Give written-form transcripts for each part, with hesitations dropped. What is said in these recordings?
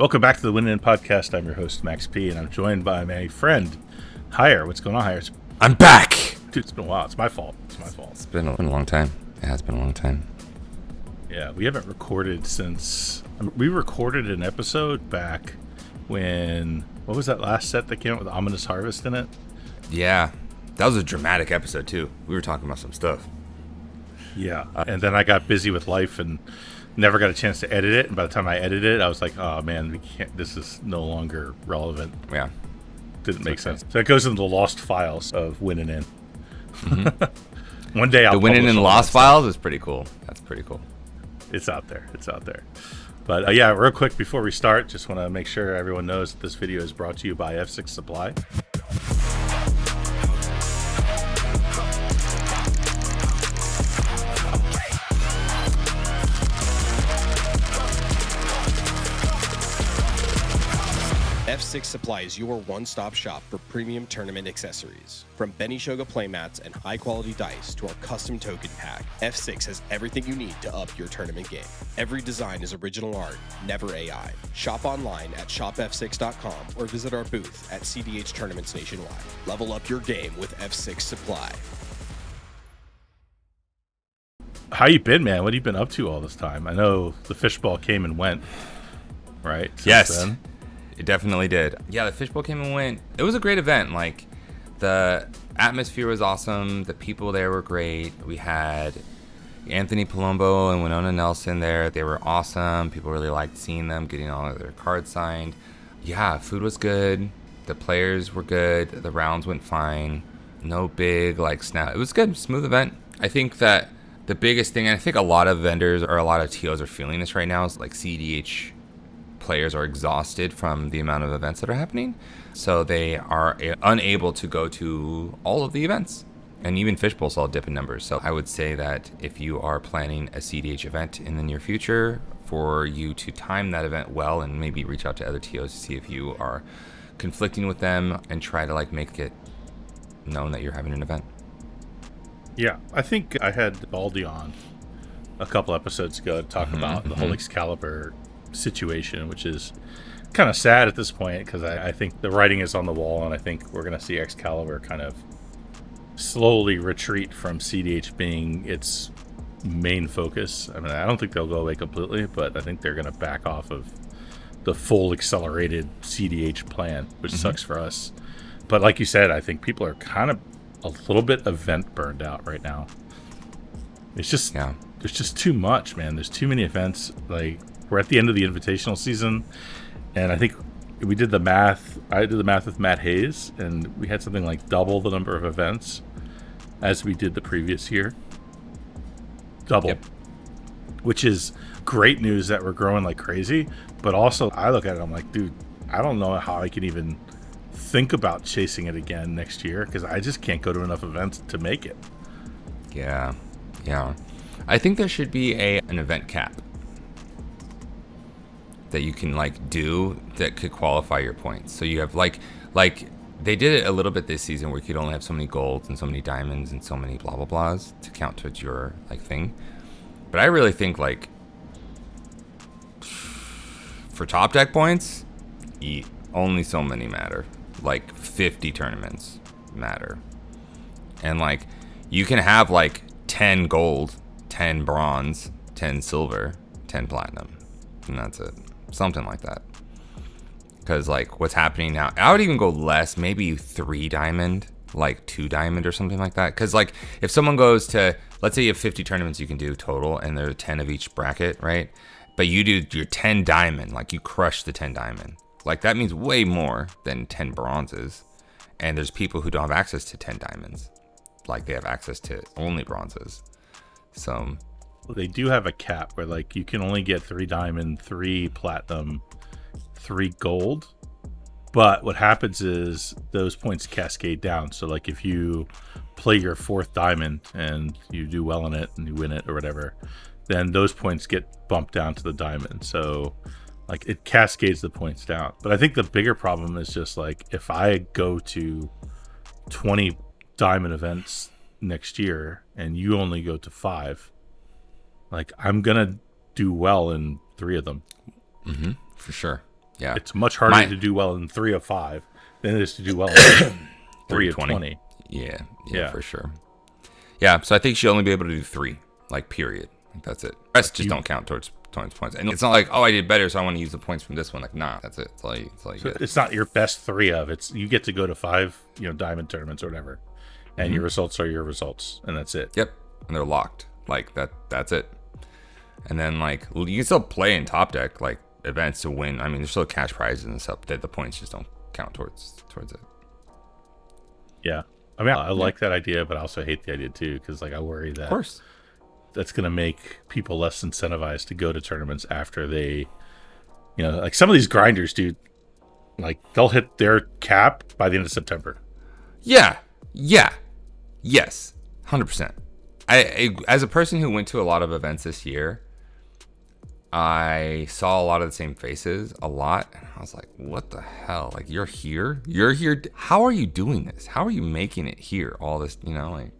Welcome back to the Wind and Podcast. I'm your host, Max P, and I'm joined by my friend, Hire. What's going on, Hire? I'm back! Dude, it's been a while. It's my fault. It's been a long time. It has been a long time. Yeah, we haven't recorded since... We recorded an episode back when... What was that last set that came out with Ominous Harvest in it? Yeah, that was a dramatic episode, too. We were talking about some stuff. Yeah, and then I got busy with life and never got a chance to edit it. And by the time I edited it, I was like, oh, man, we can't. This is no longer relevant. Yeah. Didn't make sense. So it goes into the lost files of Winning In. Mm-hmm. One day I'll the Winning In Lost Files is pretty cool. That's pretty cool. It's out there. But yeah, real quick before we start, just want to make sure everyone knows that this video is brought to you by F6 Supply. F6 Supply is your one-stop shop for premium tournament accessories. From Benishoga Playmats and high-quality dice to our custom token pack, F6 has everything you need to up your tournament game. Every design is original art, never AI. Shop online at shopf6.com or visit our booth at cEDH tournaments nationwide. Level up your game with F6 Supply. How you been, man? What have you been up to all this time? I know the Fishbowl came and went, right? Yes. Then. It definitely did. Yeah, the Fishbowl came and went. It was a great event. Like, the atmosphere was awesome. The people there were great. We had Anthony Palumbo and Winona Nelson there. They were awesome. People really liked seeing them, getting all of their cards signed. Yeah, food was good. The players were good. The rounds went fine. No big, snap. It was good. Smooth event. I think that the biggest thing, and I think a lot of vendors or a lot of TOs are feeling this right now, is cEDH players are exhausted from the amount of events that are happening, so they are unable to go to all of the events, and even Fishbowl saw a dip in numbers. So I would say that if you are planning a cEDH event in the near future, for you to time that event well and maybe reach out to other TOs to see if you are conflicting with them and try to make it known that you're having an event. Yeah, I think I had Baldy on a couple episodes ago to talk about the whole Excalibur situation, which is kind of sad at this point because I think the writing is on the wall, and I think we're going to see Excalibur kind of slowly retreat from cEDH being its main focus. I mean, I don't think they'll go away completely, but I think they're going to back off of the full accelerated cEDH plan, which sucks for us. But like you said, I think people are kind of a little bit event burned out right now. It's just there's just too much, man. There's too many events. We're at the end of the invitational season, and I think we did the math. I did the math with Matt Hayes, and we had something like double the number of events as we did the previous year. Double. Yep. Which is great news that we're growing like crazy, but also I look at it, I'm like, dude, I don't know how I can even think about chasing it again next year because I just can't go to enough events to make it. Yeah. I think there should be an event cap that you can do that could qualify your points. So you have they did it a little bit this season where you could only have so many golds and so many diamonds and so many blah blah blahs to count towards your thing. But I really think for top deck points, only so many matter. 50 tournaments matter. And you can have 10 gold, 10 bronze, 10 silver, 10 platinum. And that's it. Something like that. Because what's happening now, I would even go less, maybe 3 diamond, 2 diamond or something like that. Because if someone goes to, let's say you have 50 tournaments you can do total, and there are 10 of each bracket, right? But you do your 10 diamond, you crush the 10 diamond. That means way more than 10 bronzes. And there's people who don't have access to 10 diamonds. They have access to only bronzes. So they do have a cap where you can only get 3 diamond, 3 platinum, 3 gold. But what happens is those points cascade down. So if you play your 4th diamond and you do well in it and you win it or whatever, then those points get bumped down to the diamond. So it cascades the points down. But I think the bigger problem is just if I go to 20 diamond events next year and you only go to 5, I'm gonna do well in 3 of them. For sure. Yeah. It's much harder to do well in 3 of 5 than it is to do well in 3 of 20. Yeah, for sure. Yeah, so I think she'll only be able to do 3, like, period. Like, that's it. The rest just don't count towards points. And it's not like, oh, I did better, so I want to use the points from this one. Like, nah, that's it. It's all you get. It's not your best 3 of. It's you get to go to 5, diamond tournaments or whatever, and your results are your results, and that's it. Yep, and they're locked. Like that's it. And then like you can still play in TopDeck like events to win. I mean, there's still cash prizes and stuff. The points just don't count towards it. Yeah, I mean, I like that idea, but I also hate the idea too because like I worry that of course that's gonna make people less incentivized to go to tournaments after they, like some of these grinders, dude. Like they'll hit their cap by the end of September. Yeah. Yes. 100%. I as a person who went to a lot of events this year, I saw a lot of the same faces a lot. And I was like, what the hell? Like, you're here? How are you doing this? How are you making it here? All this, like,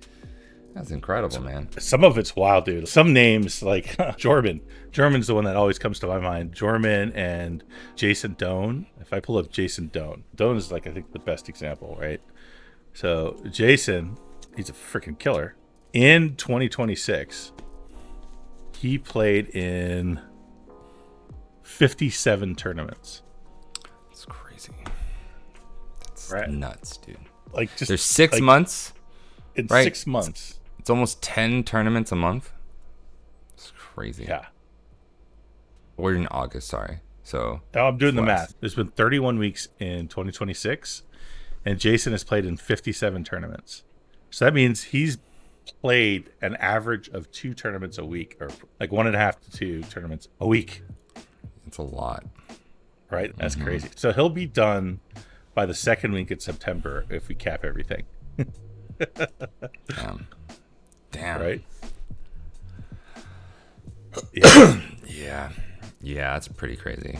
that's incredible, man. Some of it's wild, dude. Some names like Jorman. Jorman's the one that always comes to my mind. Jorman and Jason Doan. If I pull up Jason Doan is like, I think the best example, right? So Jason, he's a freaking killer. In 2026, he played in 57 tournaments. That's crazy. That's right. Nuts, dude. Like just there's 6 months. In right? 6 months. It's almost 10 tournaments a month. It's crazy. Yeah. We're in August, sorry. So now I'm doing the math. There's been 31 weeks in 2026, and Jason has played in 57 tournaments. So that means he's played an average of 2 tournaments a week, or like 1.5 to 2 tournaments a week. It's a lot. Right? That's crazy. So he'll be done by the 2nd week in September if we cap everything. Damn. Right? Yeah. Yeah, that's pretty crazy.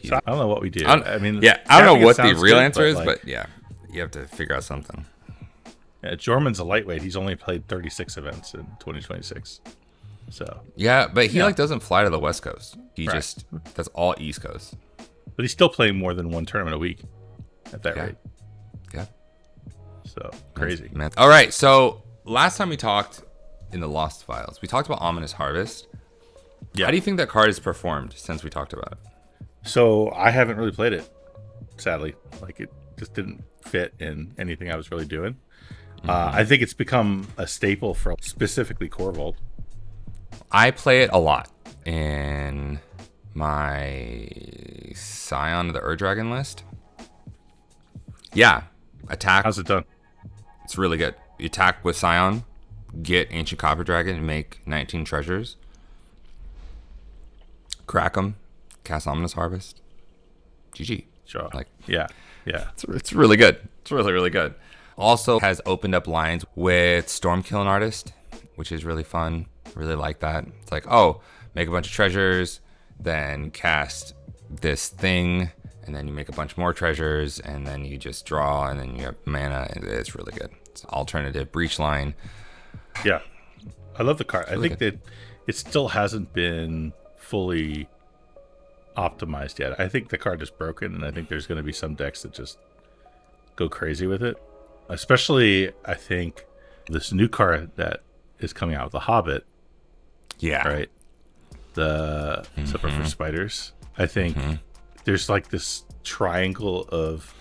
So I don't know what we do. I don't know what the real answer is, like, but yeah, you have to figure out something. Yeah, Jorman's a lightweight. He's only played 36 events in 2026. So yeah, but he doesn't fly to the West Coast. He just that's all East Coast. But he's still playing more than 1 tournament a week at that rate. Yeah. So crazy. All right. So last time we talked in the Lost Files, we talked about Ominous Harvest. Yeah. How do you think that card has performed since we talked about it? So I haven't really played it, sadly. Like it just didn't fit in anything I was really doing. I think it's become a staple for specifically Corvold. I play it a lot in my Scion of the Ur-Dragon list. Yeah. Attack. How's it done? It's really good. You attack with Scion, get Ancient Copper Dragon, and make 19 treasures. Crack them, cast Ominous Harvest. GG. Sure. Like, yeah. It's really good. It's really, really good. Also has opened up lines with Stormkilling Artist, which is really fun. Really like that. It's like, oh, make a bunch of treasures, then cast this thing, and then you make a bunch more treasures, and then you just draw, and then you have mana. It's really good. It's an alternative breach line. Yeah. I love the card. I think that it still hasn't been fully optimized yet. I think the card is broken, and I think there's going to be some decks that just go crazy with it. Especially, I think, this new card that is coming out, The Hobbit. Yeah. Right? The Supper for Spiders. I think there's like this triangle of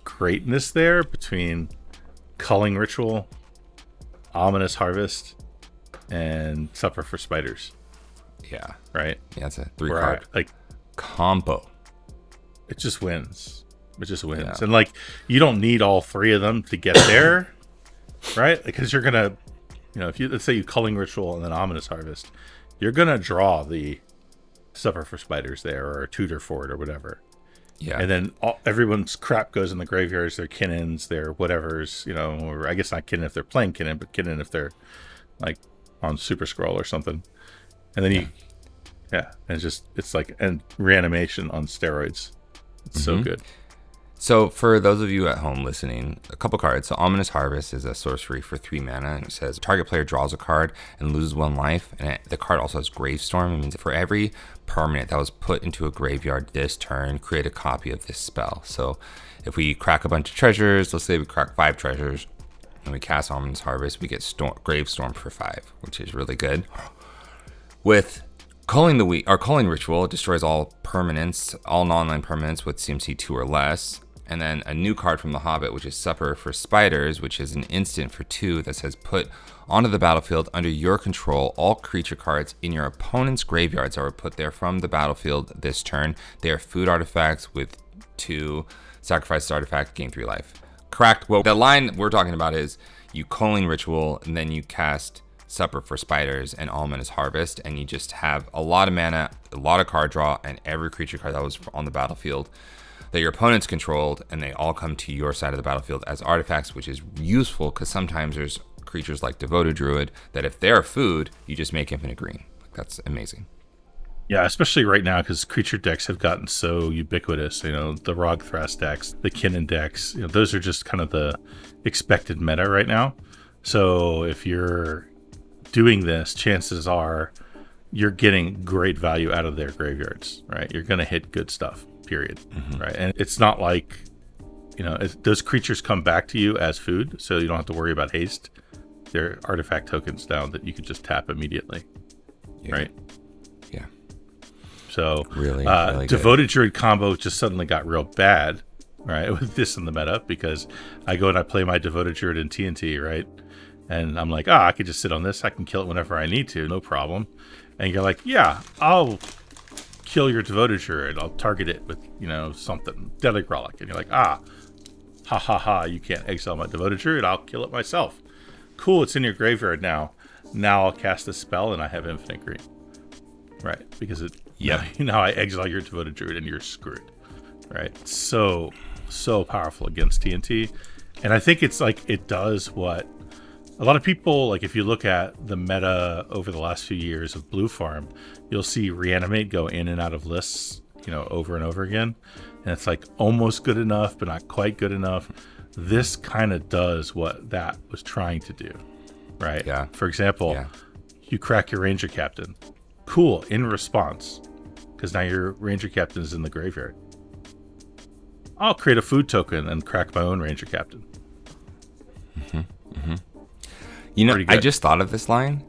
greatness there between Culling Ritual, Ominous Harvest, and Supper for Spiders. Yeah. Right? Yeah, it's a 3-card combo. It just wins. Yeah. And like, you don't need all 3 of them to get there, right? Because you're gonna, if you let's say you Culling Ritual and then Ominous Harvest, you're gonna draw the Supper for Spiders there, or a tutor for it, or whatever. Yeah. And then everyone's crap goes in the graveyards. Their Kinnins, their whatevers, or I guess not Kinnin if they're playing Kinnin, but Kinnin if they're like on Super-Skrull or something. And then and it's like and reanimation on steroids. It's so good. So for those of you at home listening, a couple cards. So Ominous Harvest is a sorcery for 3 mana, and it says target player draws a card and loses 1 life. And the card also has Gravestorm. It means for every permanent that was put into a graveyard this turn, create a copy of this spell. So if we crack a bunch of treasures, let's say we crack 5 treasures, and we cast Ominous Harvest, we get Gravestorm for 5, which is really good. With Culling Ritual, it destroys all permanents, all non-land permanents with CMC 2 or less. And then a new card from The Hobbit, which is Supper for Spiders, which is an instant for 2 that says put onto the battlefield under your control all creature cards in your opponent's graveyards that were put there from the battlefield this turn. They are food artifacts with 2 sacrifice artifact, gain 3 life. Correct. Well, the line we're talking about is you Culling Ritual, and then you cast Supper for Spiders and Ominous Harvest, and you just have a lot of mana, a lot of card draw, and every creature card that was on the battlefield that your opponents controlled, and they all come to your side of the battlefield as artifacts, which is useful because sometimes there's creatures like Devoted Druid that if they're food, you just make infinite green. That's amazing. Yeah, especially right now because creature decks have gotten so ubiquitous. You know, the Rogthrast decks, the Kinnan decks, you know, those are just kind of the expected meta right now. So if you're doing this, chances are you're getting great value out of their graveyards, right? You're going to hit good stuff. Period. Right. And it's not like, you know, those creatures come back to you as food, so you don't have to worry about haste. They're artifact tokens down that you could just tap immediately. Yeah. Right. Yeah. So really Devoted Druid combo just suddenly got real bad, right? With this in the meta, because I go and I play my Devoted Druid in TNT, right? And I'm like, I could just sit on this. I can kill it whenever I need to, no problem. And you're like, yeah, I'll kill your Devoted Druid. I'll target it with, you know, something. Deadly Relic. And you're like, ha ha ha, you can't exile my Devoted Druid. I'll kill it myself. Cool, it's in your graveyard now. Now I'll cast a spell and I have infinite green. Right, because now I exile your Devoted Druid and you're screwed. Right, so powerful against TNT. And I think it's like, it does what a lot of people, like if you look at the meta over the last few years of Blue Farm, you'll see Reanimate go in and out of lists, you know, over and over again. And it's like almost good enough, but not quite good enough. This kind of does what that was trying to do, right? Yeah. For example, you crack your Ranger Captain. Cool, in response, because now your Ranger Captain is in the graveyard. I'll create a food token and crack my own Ranger Captain. You know, I just thought of this line.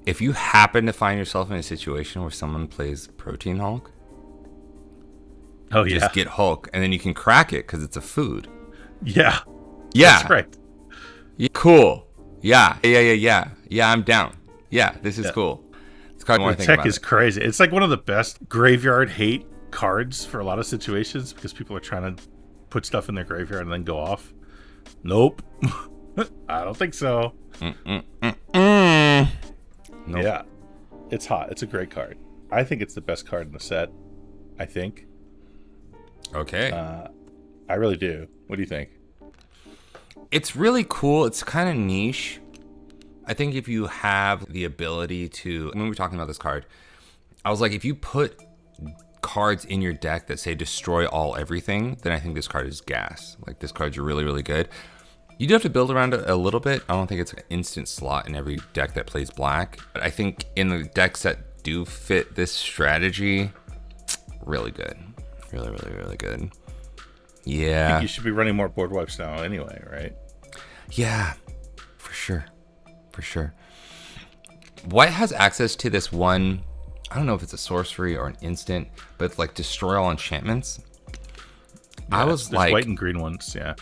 If you happen to find yourself in a situation where someone plays Protein Hulk, just get Hulk, and then you can crack it because it's a food. Yeah. That's right. Yeah, cool. Yeah, I'm down. Yeah, this is cool. It's kind of the tech is crazy. It's like one of the best graveyard hate cards for a lot of situations because people are trying to put stuff in their graveyard and then go off. Nope. I don't think so. Nope. Yeah, it's hot. It's a great card. I think it's the best card in the set. I think. Okay. I really do. What do you think? It's really cool. It's kind of niche. I think if you have the ability to, when we were talking about this card, I was like, if you put cards in your deck that say destroy all everything, then I think this card is gas. Like, this card's really, really good. You do have to build around it a little bit. I don't think it's an instant slot in every deck that plays black. But I think in the decks that do fit this strategy, really good. Really, really, really good. Yeah. I think you should be running more board wipes now anyway, right? Yeah, for sure. For sure. White has access to this one, I don't know if it's a sorcery or an instant, but it's like destroy all enchantments. Yeah, I was like, white and green ones, yeah.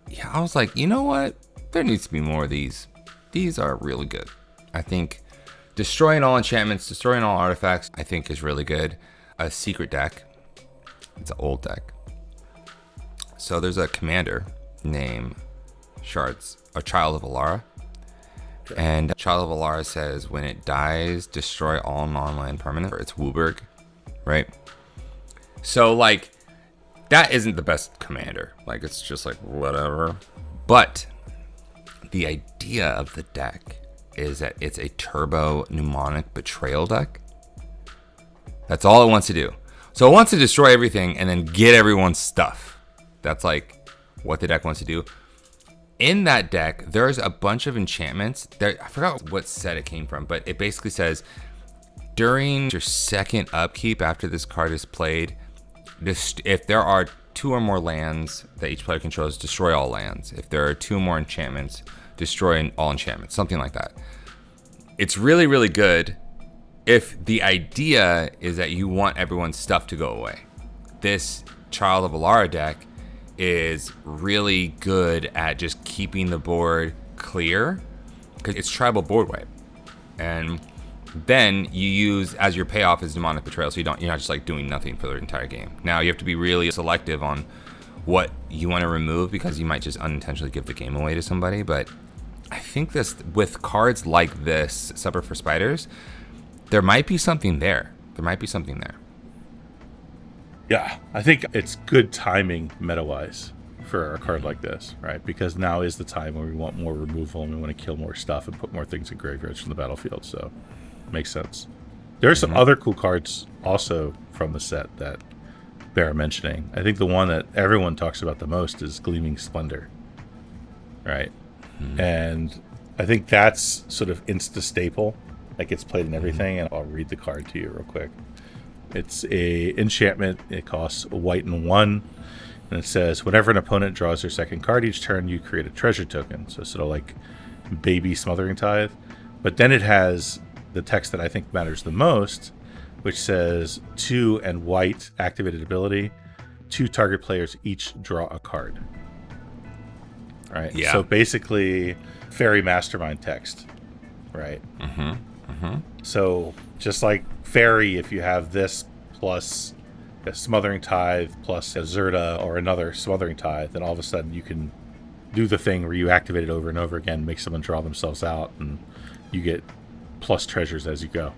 Yeah, I was like, you know what? There needs to be more of these. These are really good. I think destroying all enchantments, destroying all artifacts, I think is really good. A secret deck. It's an old deck. So there's a commander named Shards, a Child of Alara. Okay. And Child of Alara says when it dies, destroy all non-land permanent. It's Wooburg, right? So like, that isn't the best commander. Like, it's just like, whatever. But the idea of the deck is that it's a turbo mnemonic betrayal deck. That's all it wants to do. So it wants to destroy everything and then get everyone's stuff. That's like what the deck wants to do. In that deck, there's a bunch of enchantments. I forgot what set it came from, but it basically says during your second upkeep after this card is played, if there are 2 or more lands that each player controls, destroy all lands. If there are 2 or more enchantments, destroy all enchantments. Something like that. It's really, really good if the idea is that you want everyone's stuff to go away. This Child of Alara deck is really good at just keeping the board clear because it's tribal board wipe, and then you use as your payoff is demonic betrayal, so you're not just like doing nothing for the entire game. Now you have to be really selective on what you want to remove because you might just unintentionally give the game away to somebody. But I think this with cards like this, Supper for Spiders, there might be something there. Yeah, I think it's good timing meta-wise for a card like this, right? Because now is the time where we want more removal and we want to kill more stuff and put more things in graveyards from the battlefield, so it makes sense. There are some other cool cards also from the set that bear mentioning. I think the one that everyone talks about the most is Gleaming Splendor, right? And I think that's sort of insta-staple that gets played in everything, and I'll read the card to you real quick. It's a enchantment. It costs 1 white, and it says whenever an opponent draws their second card each turn, you create a treasure token. So sort of like baby Smothering Tithe. But then it has the text that I think matters the most, which says 2 and white activated ability. 2 target players each draw a card. All right. Yeah. So basically, Fairy Mastermind text, right? So just like Fairy, if you have this plus a Smothering Tithe plus a Zerta or another Smothering Tithe, then all of a sudden you can do the thing where you activate it over and over again, make someone draw themselves out, and you get plus treasures as you go.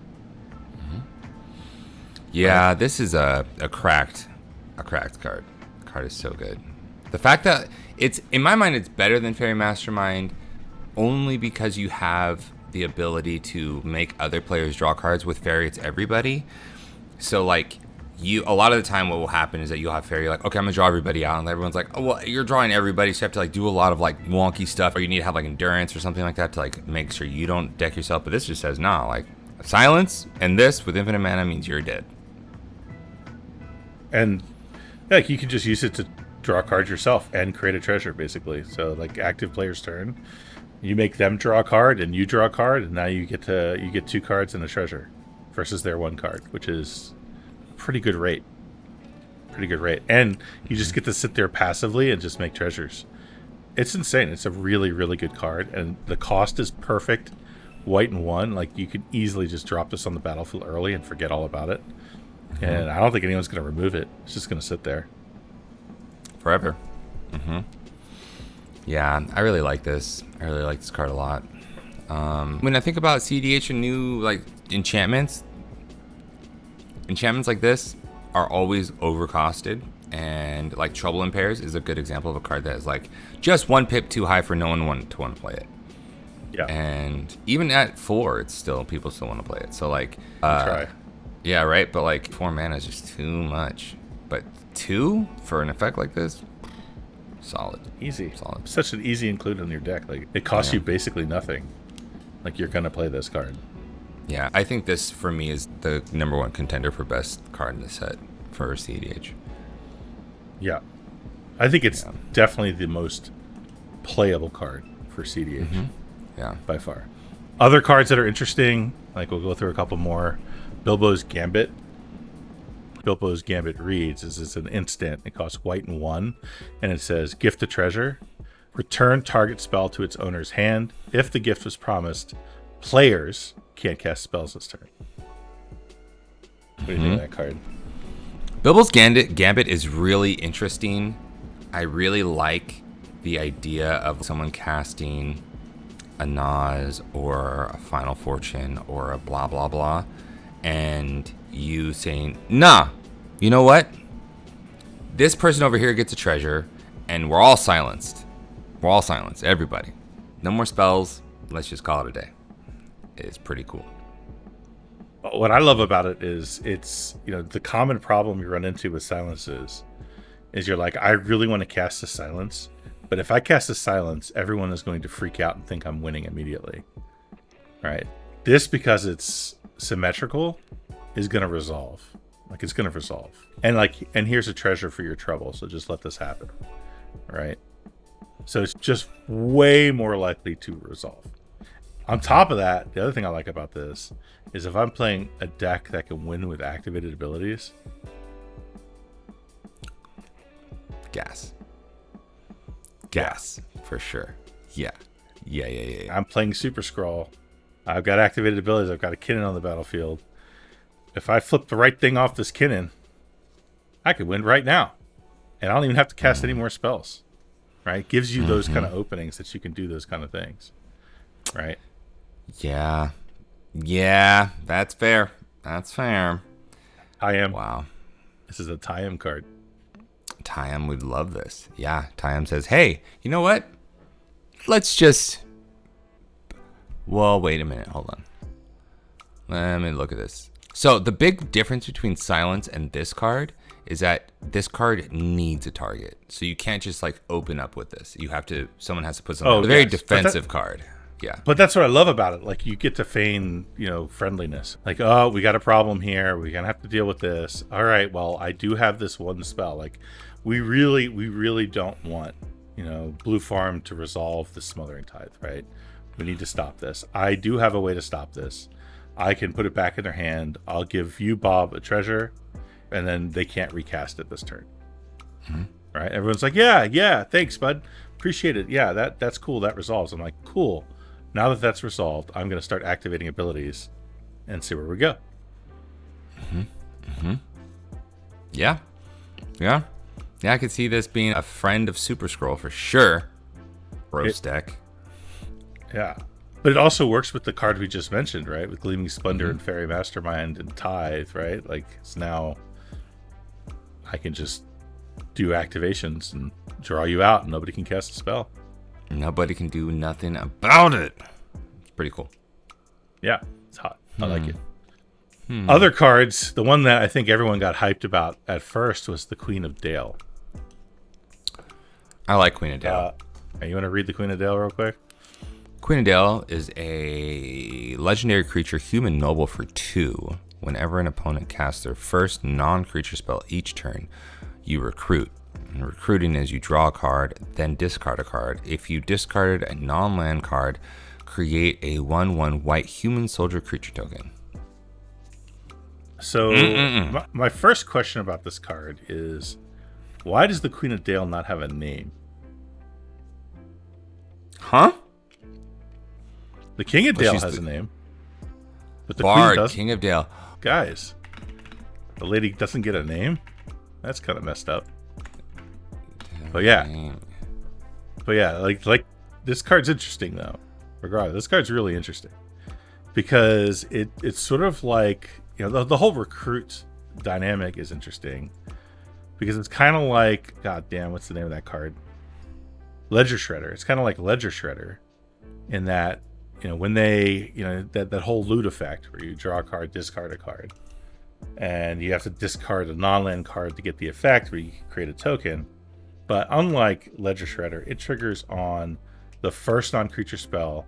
Yeah, this is a cracked card. The card is so good. The fact that it's, in my mind, it's better than Fairy Mastermind only because you have the ability to make other players draw cards. With Fairy, it's everybody. So like a lot of the time what will happen is that you'll have Fairy like, okay, I'm gonna draw everybody out, and everyone's like, oh well, you're drawing everybody, so you have to like do a lot of like wonky stuff, or you need to have like endurance or something like that to like make sure you don't deck yourself. But this just says nah, like silence, and this with infinite mana means you're dead. And like you can just use it to draw cards yourself and create a treasure, basically. So like active player's turn, you make them draw a card and you draw a card, and now you get 2 cards and a treasure versus their 1 card, which is pretty good rate. And you just get to sit there passively and just make treasures. It's insane. It's a really, really good card, and the cost is perfect. 1 white, like you could easily just drop this on the battlefield early and forget all about it. And I don't think anyone's going to remove it. It's just going to sit there forever. Yeah, I really like this. I really like this card a lot. When I think about cEDH and new like enchantments like this are always overcosted, and like Trouble in Pairs is a good example of a card that is like just 1 pip too high for no one to want to play it. Yeah. And even at 4, it's still, people still want to play it. So like try. Yeah, right. But like 4 mana is just too much. But 2 for an effect like this, solid. Easy. Solid. Such an easy include in your deck. Like it costs you basically nothing. Like you're gonna play this card. Yeah, I think this for me is the #1 contender for best card in the set for cEDH. Yeah. I think it's definitely the most playable card for cEDH. Yeah. By far. Other cards that are interesting, like we'll go through a couple more. Bilbo's Gambit. Bilbo's Gambit reads is it's an instant. It costs 1 white, and it says gift a treasure. Return target spell to its owner's hand. If the gift was promised, players can't cast spells this turn. What do you think of that card? Bilbo's Gambit is really interesting. I really like the idea of someone casting a Nas or a Final Fortune or a blah blah blah, and you saying, nah, you know what? This person over here gets a treasure, and we're all silenced. We're all silenced, everybody. No more spells. Let's just call it a day. It's pretty cool. What I love about it is it's, the common problem you run into with silences is you're like, I really want to cast a silence, but if I cast a silence, everyone is going to freak out and think I'm winning immediately. Right? This, because it's symmetrical, is going to resolve. Like, it's going to resolve. And here's a treasure for your trouble, so just let this happen. Right? So it's just way more likely to resolve. On top of that, the other thing I like about this is if I'm playing a deck that can win with activated abilities. Gas, for sure. Yeah. I'm playing Super-Skrull. I've got activated abilities. I've got a Kinnan on the battlefield. If I flip the right thing off this Kinnan, I could win right now. And I don't even have to cast any more spells. Right? It gives you those kind of openings that you can do those kind of things. Right? Yeah, that's fair. Tyam. Wow. This is a Tyam card. Tyam would love this. Yeah, Tyam says, hey, you know what? Let's just... Well, wait a minute. Hold on. Let me look at this. So the big difference between Silence and this card is that this card needs a target. So you can't just like open up with this. Someone has to put something. It's a very defensive card. Yeah. But that's what I love about it. Like, you get to feign, friendliness. Like, oh, we got a problem here. We're going to have to deal with this. All right, well, I do have this one spell. Like, we really don't want, Blue Farm to resolve the Smothering Tithe, right? We need to stop this. I do have a way to stop this. I can put it back in their hand. I'll give you, Bob, a treasure, and then they can't recast it this turn. Mm-hmm. Right? Everyone's like, yeah, thanks, bud. Appreciate it. Yeah, that's cool. That resolves. I'm like, cool. Now that that's resolved, I'm going to start activating abilities and see where we go. Yeah, I could see this being a friend of Super-Skrull for sure. Roast deck. Yeah. But it also works with the card we just mentioned, right? With Gleaming Splendor and Fairy Mastermind and Tithe, right? Like, it's now I can just do activations and draw you out and nobody can cast a spell. Nobody can do nothing about it. It's pretty cool. Yeah, it's hot. I like it. Other cards, the one that I think everyone got hyped about at first was the Queen of Dale. I like Queen of Dale. You want to read the Queen of Dale real quick? Queen of Dale is a legendary creature, human noble for 2. Whenever an opponent casts their first non-creature spell each turn, you recruit. And recruiting is you draw a card, then discard a card. If you discarded a non-land card, create a 1/1 white human soldier creature token. So my first question about this card is, why does the Queen of Dale not have a name? Huh? The King of Dale has a name, but the Bard, Queen doesn't. King of Dale. Guys, the lady doesn't get a name? That's kind of messed up. But yeah, like this card's interesting though. Regardless, this card's really interesting because it's sort of like, the whole recruit dynamic is interesting because it's kind of like, god damn, what's the name of that card? Ledger Shredder. It's kind of like Ledger Shredder in that, when they, that whole loot effect where you draw a card, discard a card, and you have to discard a non-land card to get the effect where you can create a token. But unlike Ledger Shredder, it triggers on the first non-creature spell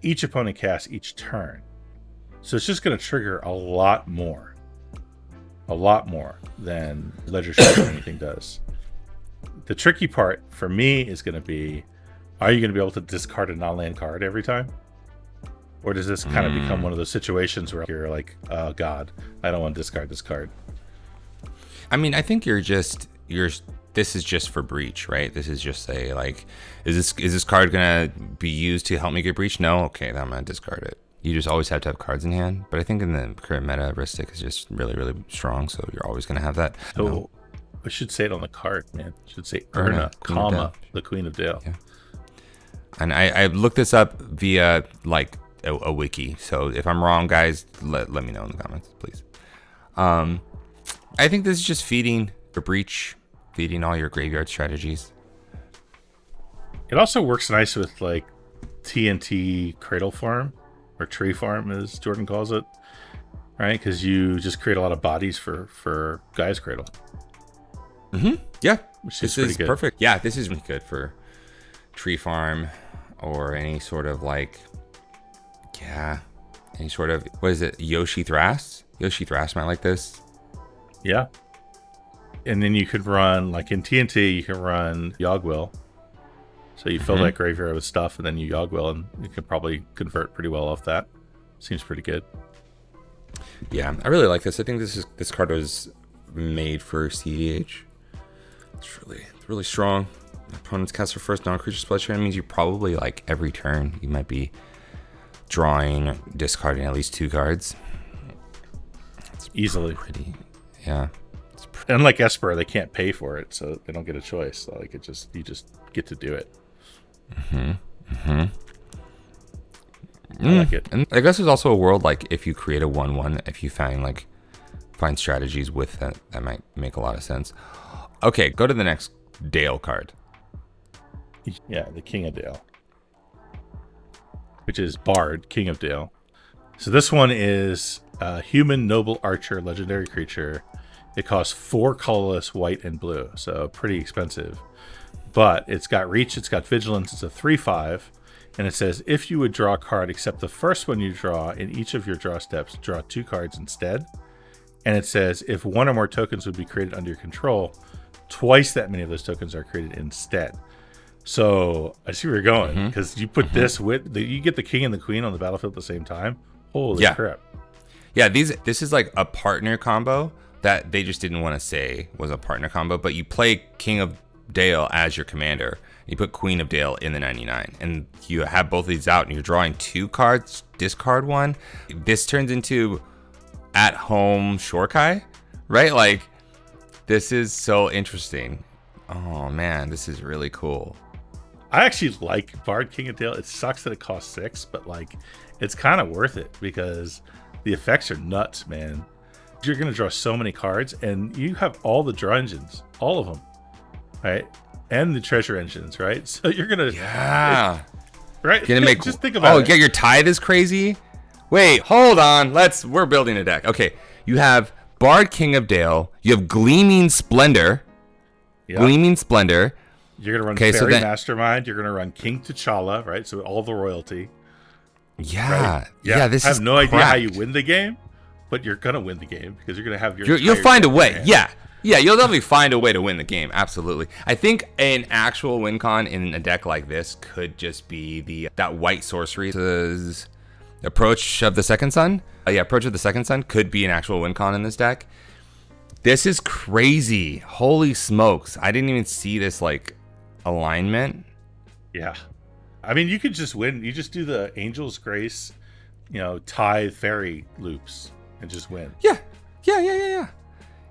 each opponent casts each turn. So it's just going to trigger a lot more than Ledger Shredder or anything does. The tricky part for me is going to be, are you going to be able to discard a non-land card every time? Or does this kind of become one of those situations where you're like, oh god, I don't want to discard this card? I mean, I think this is just for breach, right? This is just a, like, is this card gonna be used to help me get breach? No? Okay, then I'm gonna discard it. You just always have to have cards in hand. But I think in the current meta, Rhystic is just really, really strong, so you're always gonna have that. So I should say it on the card, man. I should say Burnout, comma, the Queen of Dale. Yeah. And I looked this up via, like, a wiki. So if I'm wrong, guys, let me know in the comments, please. I think this is just feeding your breach, feeding all your graveyard strategies. It also works nice with like TNT Cradle Farm, or Tree Farm as Jordan calls it, right? Because you just create a lot of bodies for Guy's Cradle. Yeah, Which this is pretty is good. perfect. Yeah, this is really good for tree farm or any sort of like, any sort of, what is it, Yoshi Thras? Yoshi Thras might like this. Yeah. And then you could run, like in TNT, you can run Yogwill. So you fill that graveyard with stuff, and then you Yogwill, and you can probably convert pretty well off that. Seems pretty good. Yeah, I really like this. I think this card was made for cEDH. It's really strong. Opponent's cast their first non-creature spell means you probably, like, every turn you might be drawing, discarding at least 2 cards. It's Easily. pretty. Yeah. Unlike Esper, they can't pay for it, so they don't get a choice. So, like, you just get to do it. I like it. And I guess there's also a world, like, if you create a 1/1, if you find strategies with that might make a lot of sense. Okay, go to the next Dale card. Yeah, the King of Dale, which is Bard, King of Dale. So this one is a human noble archer, legendary creature. It costs 4 colorless, white and blue, so pretty expensive. But it's got reach, it's got vigilance, it's a 3/5, and it says if you would draw a card except the first one you draw in each of your draw steps, draw 2 cards instead. And it says if 1 or more tokens would be created under your control, twice that many of those tokens are created instead. So I see where you're going, because you put this with you get the king and the queen on the battlefield at the same time. Holy crap! Yeah, this is like a partner combo that they just didn't want to say was a partner combo. But you play King of Dale as your commander. You put Queen of Dale in the 99, and you have both of these out, and you're drawing 2 cards. Discard 1. This turns into at home Shorkai, right? Like, this is so interesting. Oh man, this is really cool. I actually like Bard King of Dale. It sucks that it costs 6, but like it's kind of worth it because the effects are nuts, man. You're gonna draw so many cards, and you have all the draw engines, all of them, right? And the treasure engines, right? So you're gonna right. Gonna make just think about it. Oh yeah, your tithe is crazy. Wait, hold on. We're building a deck. Okay, you have Bard King of Dale. You have Gleaming Splendor. Yep. Gleaming Splendor. You're gonna run Fairy Mastermind. You're gonna run King T'Challa, right? So all the royalty. Yeah, right? yeah. This I have is no idea cracked. how you win the game, but you're gonna win the game because you're gonna have your. You'll find a way. Yeah, you'll definitely find a way to win the game. Absolutely. I think an actual win con in a deck like this could just be that white sorcery's approach of the second sun. Approach of the second sun could be an actual win con in this deck. This is crazy. Holy smokes! I didn't even see this alignment. Yeah, I mean, you could just win. You just do the Angel's Grace, Tithe Fairy loops and just win. Yeah.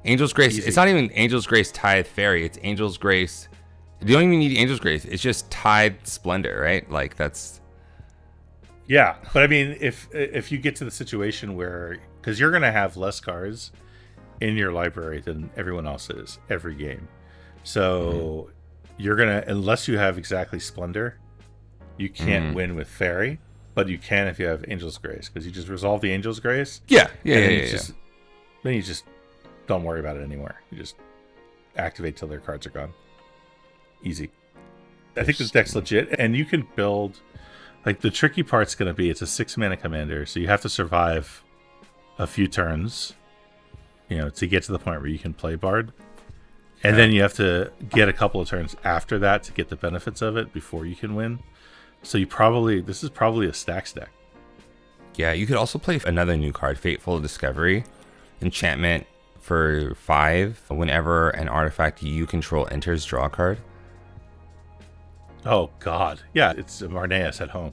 Angel's Grace. Easy. It's not even Angel's Grace Tithe Fairy. It's Angel's Grace. You don't even need Angel's Grace. It's just Tithe Splendor, right? Like that's. Yeah, but I mean, if you get to the situation where, because you're gonna have less cards in your library than everyone else is every game, so you're gonna, unless you have exactly Splendor, you can't win with Fairy, but you can if you have Angel's Grace, because you just resolve the Angel's Grace. Yeah. Then you just don't worry about it anymore. You just activate till their cards are gone. Easy. I think this deck's legit, and you can build. Like, the tricky part's going to be, it's a 6-mana commander, so you have to survive a few turns, to get to the point where you can play Bard. And then you have to get a couple of turns after that to get the benefits of it before you can win. So this is probably a Stax deck. Yeah, you could also play another new card, Fateful Discovery. Enchantment for 5. Whenever an artifact you control enters, draw a card. Oh, God. Yeah, it's Marneus at home.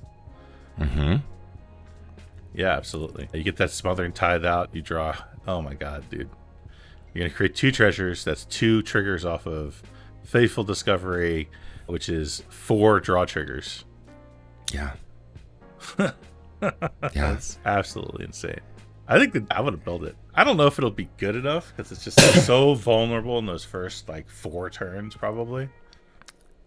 Yeah, absolutely. You get that Smothering Tithe out, you draw. Oh, my God, dude. You're going to create 2 treasures. That's 2 triggers off of Faithful Discovery, which is 4 draw triggers. Yeah. That's absolutely insane. I think that I would have built it. I don't know if it'll be good enough because it's just so vulnerable in those first 4 turns, probably.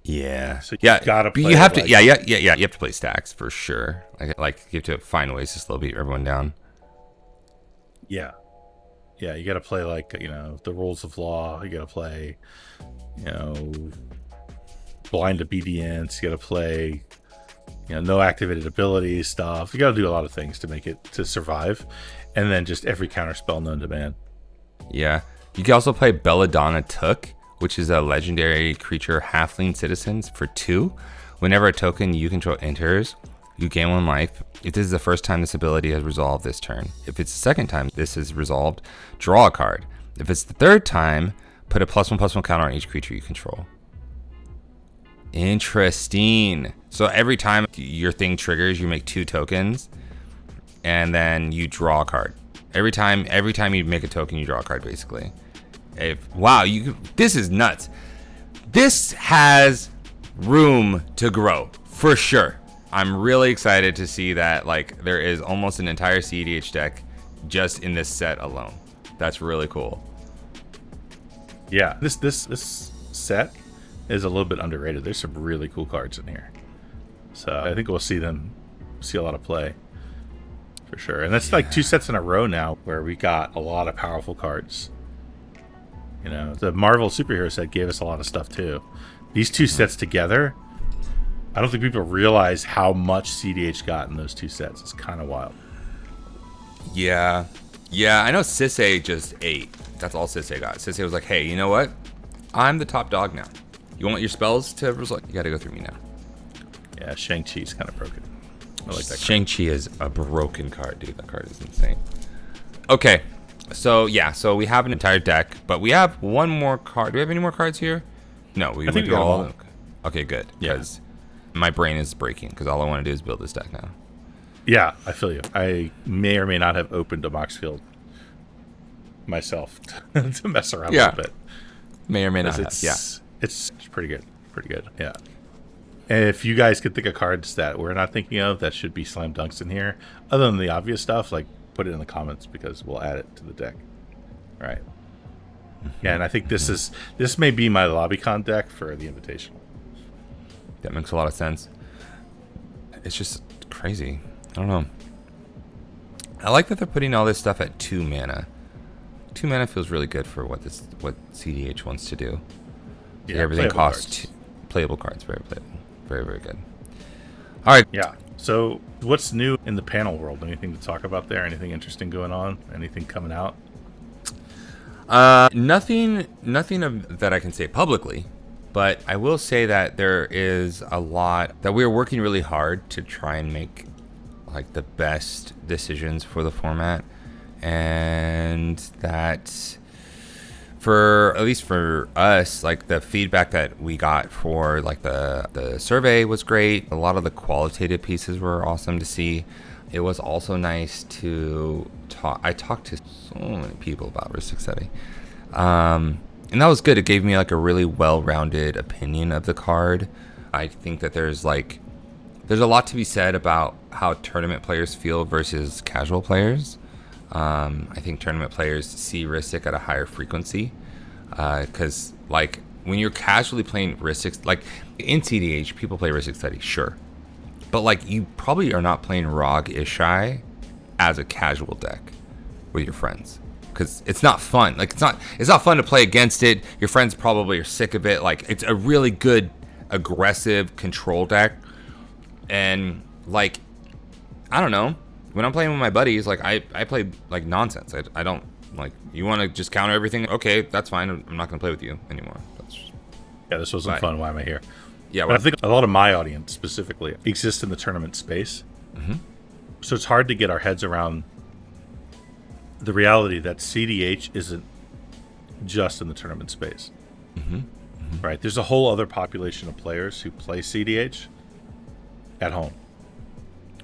Yeah. So you gotta play. You have to. You have to play Stax for sure. Like you have to find ways to slow beat everyone down. Yeah. Yeah, you got to play like, the rules of law. You got to play, blind obedience. You got to play, no activated abilities stuff. You got to do a lot of things to make it to survive, and then just every counter spell known to man. Yeah, you can also play Belladonna Took, which is a legendary creature halfling citizens for 2. Whenever a token you control enters, you gain 1 life. If this is the first time this ability has resolved this turn, if it's the second time this is resolved, draw a card. If it's the third time, put a +1/+1 counter on each creature you control. Interesting. So every time your thing triggers, you make 2 tokens, and then you draw a card. Every time you make a token, you draw a card, basically. This is nuts. This has room to grow for sure. I'm really excited to see that there is almost an entire cEDH deck just in this set alone. That's really cool. Yeah, this set is a little bit underrated. There's some really cool cards in here, so I think we'll see a lot of play for sure. And that's 2 sets in a row now where we got a lot of powerful cards. The Marvel superhero set gave us a lot of stuff too. These 2 sets together, I don't think people realize how much cEDH got in those 2 sets. It's kind of wild. Yeah, I know Sisay just ate. That's all Sisay got. Sisay was like, hey, you know what? I'm the top dog now. You want your spells to result? You got to go through me now. Yeah, Shang-Chi's kind of broken. I like that card. Shang-Chi is a broken card, dude. That card is insane. Okay, so we have an entire deck, but we have one more card. Do we have any more cards here? No, I think we got all. Okay, good. Because my brain is breaking because all I want to do is build this deck now. Yeah, I feel you. I may or may not have opened a Moxfield myself to mess around a little bit. May or may not have. Yeah. It's pretty good. Pretty good. Yeah. And if you guys could think of cards that we're not thinking of that should be slam dunks in here, other than the obvious stuff, put it in the comments because we'll add it to the deck. All right. Yeah, and I think this may be my LobbyCon deck for the Invitational. That makes a lot of sense. It's just crazy. I don't know. I like that they're putting all this stuff at 2 mana. 2 mana feels really good for what cEDH wants to do. Yeah, everything costs playable cards. Very playable. Very, very good. All right. Yeah. So what's new in the panel world? Anything to talk about there? Anything interesting going on? Anything coming out? Nothing that I can say publicly, but I will say that there is a lot that we're working really hard to try and make the best decisions for the format, and that at least for us, the feedback that we got for the survey was great. A lot of the qualitative pieces were awesome to see. It was also nice to talk. I talked to so many people about Rhystic Study, and that was good. It gave me a really well-rounded opinion of the card. I think that there's a lot to be said about how tournament players feel versus casual players. I think tournament players see Rhystic at a higher frequency because when you're casually playing Rhystic, in cEDH, people play Rhystic Study, sure. But you probably are not playing Rog Ishai as a casual deck with your friends because it's not fun. It's not fun to play against it. Your friends probably are sick of it. It's a really good aggressive control deck, and I don't know. When I'm playing with my buddies, I play nonsense. I don't you want to just counter everything. Okay, that's fine. I'm not gonna play with you anymore. This wasn't fun. Why am I here? Yeah, but I think a lot of my audience specifically exists in the tournament space. Mm-hmm. So it's hard to get our heads around the reality that cEDH isn't just in the tournament space. Mm-hmm. Mm-hmm. Right? There's a whole other population of players who play cEDH at home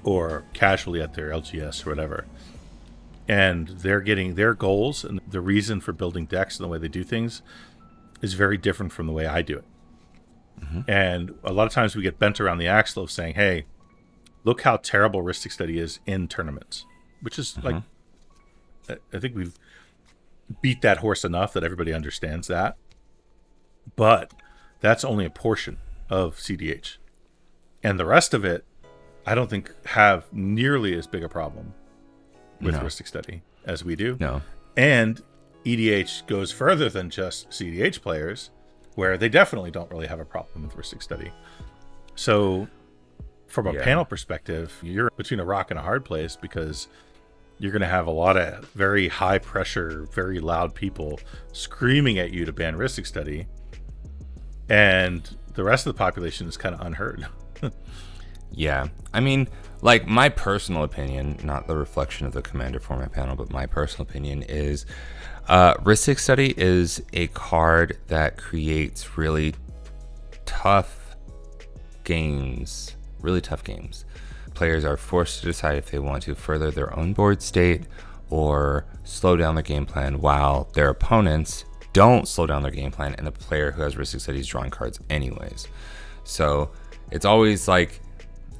or casually at their LGS or whatever. And they're getting their goals, and the reason for building decks and the way they do things is very different from the way I do it. Mm-hmm. And a lot of times we get bent around the axle of saying, hey, look how terrible Rhystic Study is in tournaments, which is Mm-hmm. I think we've beat that horse enough that everybody understands that. But that's only a portion of cEDH. And the rest of it, I don't think have nearly as big a problem with Rhystic Study as we do. No. And EDH goes further than just cEDH players, where they definitely don't really have a problem with Rhystic Study. So from a panel perspective, you're between a rock and a hard place, because you're going to have a lot of very high pressure, very loud people screaming at you to ban Rhystic Study, and the rest of the population is kind of unheard. Yeah, I mean, like, my personal opinion, not the reflection of the Commander format panel, but my personal opinion is Rhystic Study is a card that creates really tough games. Players are forced to decide if they want to further their own board state or slow down their game plan, while their opponents don't slow down their game plan, and the player who has Rhystic Study is drawing cards anyways. So it's always like,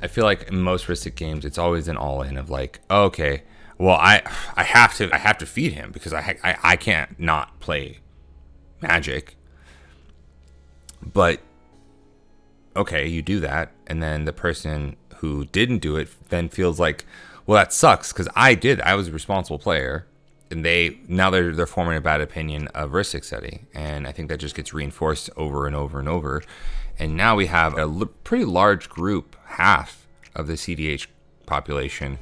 I feel like in most Rhystic games, it's always an all-in of like, oh, okay, well, I have to feed him, because I can't not play Magic. But okay, you do that, and then the person who didn't do it then feels like, well, that sucks, because I was a responsible player, and they're forming a bad opinion of Rhystic Study, and I think that just gets reinforced over and over and over. And now we have a pretty large group, half of the cEDH population,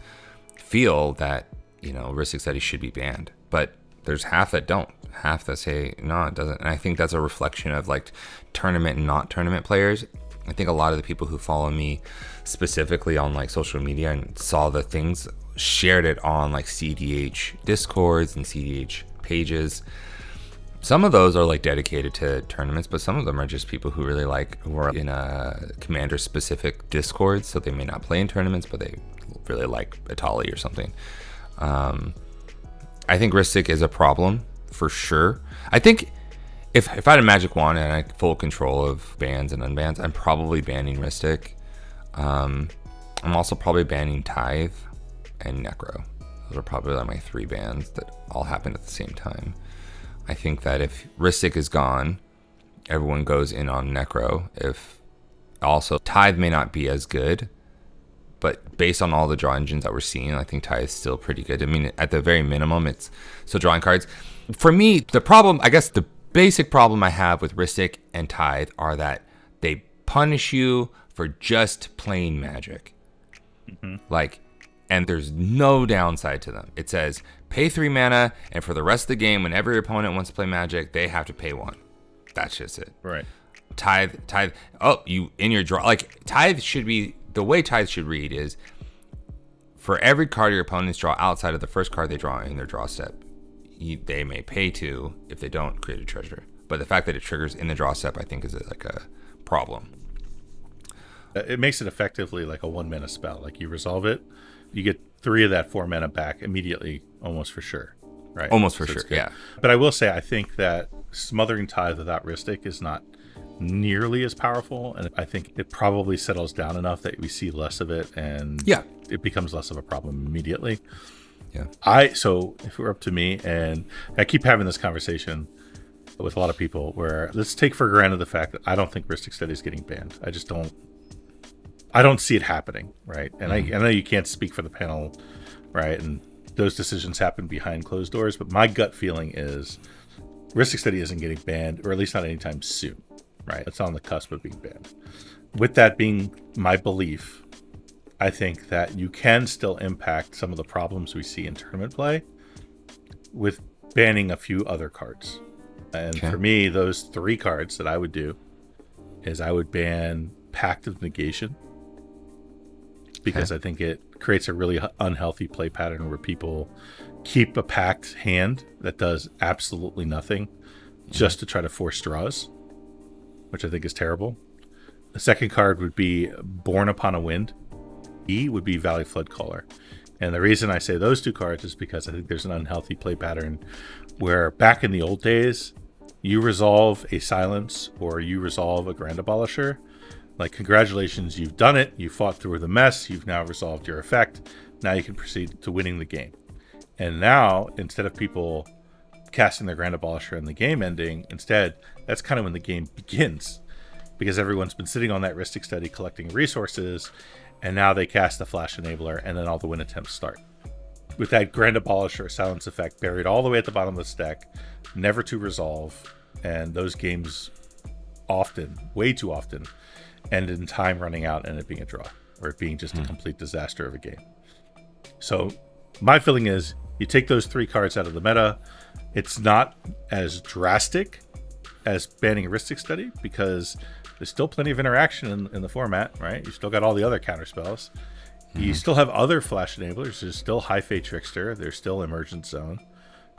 feel that, Rhystic Study should be banned. But there's half that don't. Half that say, no, it doesn't. And I think that's a reflection of like tournament and not tournament players. I think a lot of the people who follow me specifically on like social media and saw the things, shared it on like cEDH Discords and cEDH pages. Some of those are like dedicated to tournaments, but some of them are just people who really who are in a commander specific Discord, so they may not play in tournaments, but they really like Atali or something. I think Rhystic is a problem for sure. I think if I had a magic wand and I had full control of bans and unbans, I'm probably banning Rhystic. I'm also probably banning Tithe and Necro. Those are probably like my 3 bans that all happened at the same time. I think that if Rhystic is gone, everyone goes in on Necro. If also Tithe may not be as good, but based on all the draw engines that we're seeing, I think Tithe is still pretty good. I mean, at the very minimum, it's still drawing cards. For me, the problem, I guess the basic problem I have with Rhystic and Tithe are that they punish you for just playing Magic. And there's no downside to them. It says pay 3 mana, and for the rest of the game, whenever your opponent wants to play Magic, they have to pay 1. That's just it. Right. Tithe. Oh, you in your draw. Like, Tithe should be, the way Tithe should read is, for every card your opponents draw outside of the first card they draw in their draw step, they may pay 2 if they don't create a treasure. But the fact that it triggers in the draw step, I think, is like a problem. It makes it effectively like a 1 mana spell. Like, you resolve it, you get 3 of that 4 mana back immediately, almost for sure. Right. Almost for sure, yeah. But I will say, I think that Smothering Tithe without Rhystic is not nearly as powerful, and I think it probably settles down enough that we see less of it, and it becomes less of a problem immediately. So if it were up to me, and I keep having this conversation with a lot of people, where let's take for granted the fact that I don't think Rhystic Study is getting banned. I don't see it happening, right? And I know you can't speak for the panel, right? And those decisions happen behind closed doors, but my gut feeling is Rhystic Study isn't getting banned, or at least not anytime soon, right? It's on the cusp of being banned. With that being my belief, I think that you can still impact some of the problems we see in tournament play with banning a few other cards. And for me, those 3 cards that I would do is I would ban Pact of Negation, because I think it creates a really unhealthy play pattern where people keep a packed hand that does absolutely nothing just to try to force draws, which I think is terrible. The second card would be Born Upon a Wind. E would be Valley Floodcaller. And the reason I say those 2 cards is because I think there's an unhealthy play pattern where back in the old days, you resolve a Silence or you resolve a Grand Abolisher. Like, congratulations, you've done it. You fought through the mess. You've now resolved your effect. Now you can proceed to winning the game. And now, instead of people casting their Grand Abolisher and the game ending, instead, that's kind of when the game begins. Because everyone's been sitting on that Rhystic Study collecting resources, and now they cast the Flash Enabler, and then all the win attempts start. with that Grand Abolisher Silence effect buried all the way at the bottom of the stack, never to resolve, and those games often, way too often, end in time running out and it being a draw, or it being just a complete disaster of a game. So my feeling is you take those 3 cards out of the meta. It's not as drastic as banning Rhystic Study because there's still plenty of interaction in the format, right? You still got all the other counter spells. You still have other flash enablers. There's still High Fate Trickster. There's still Emergent Zone.